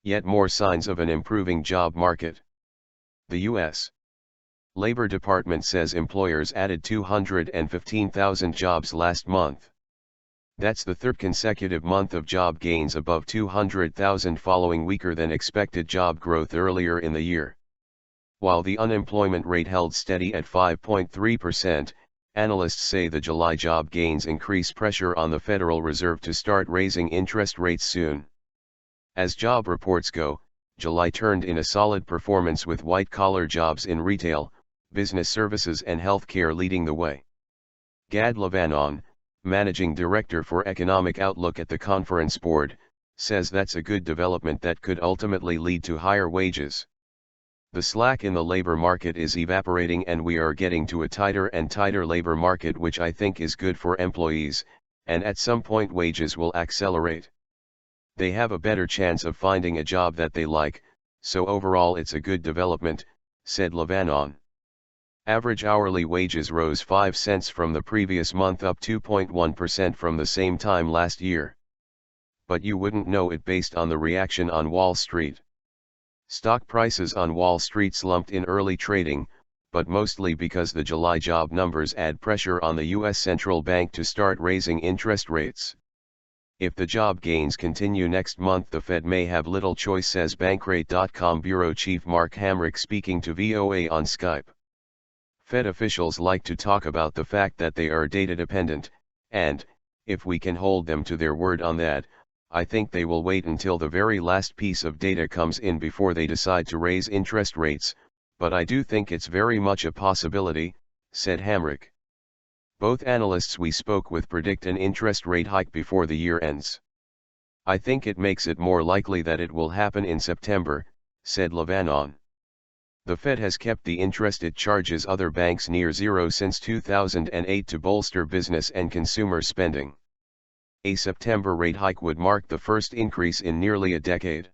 yet more signs of an improving job market. The U.S. Labor Department says employers added 215,000 jobs last month. That's the third consecutive month of job gains above 200,000 following weaker than expected job growth earlier in the year. While the unemployment rate held steady at 5.3%, analysts say the July job gains increase pressure on the Federal Reserve to start raising interest rates soon. As job reports go, July turned in a solid performance with white-collar jobs in retail, business services and healthcare leading the way. Gad Levanon, managing director for Economic Outlook at the Conference Board, says that's a good development that could ultimately lead to higher wages. The slack in the labor market is evaporating and we are getting to a tighter and tighter labor market, which I think is good for employees, and at some point wages will accelerate. They have a better chance of finding a job that they like, so overall it's a good development, said Levanon. Average hourly wages rose 5 cents from the previous month, up 2.1% from the same time last year. But you wouldn't know it based on the reaction on Wall Street. Stock prices on Wall Street slumped in early trading, but mostly because the July job numbers add pressure on the U.S. central bank to start raising interest rates. If the job gains continue next month, the Fed may have little choice, says Bankrate.com bureau chief Mark Hamrick speaking to VOA on Skype. Fed officials like to talk about the fact that they are data dependent, and, if we can hold them to their word on that, I think they will wait until the very last piece of data comes in before they decide to raise interest rates, but I do think it's very much a possibility, said Hamrick. Both analysts we spoke with predict an interest rate hike before the year ends. I think it makes it more likely that it will happen in September, said Levanon. The Fed has kept the interest it charges other banks near zero since 2008 to bolster business and consumer spending. A September rate hike would mark the first increase in nearly a decade.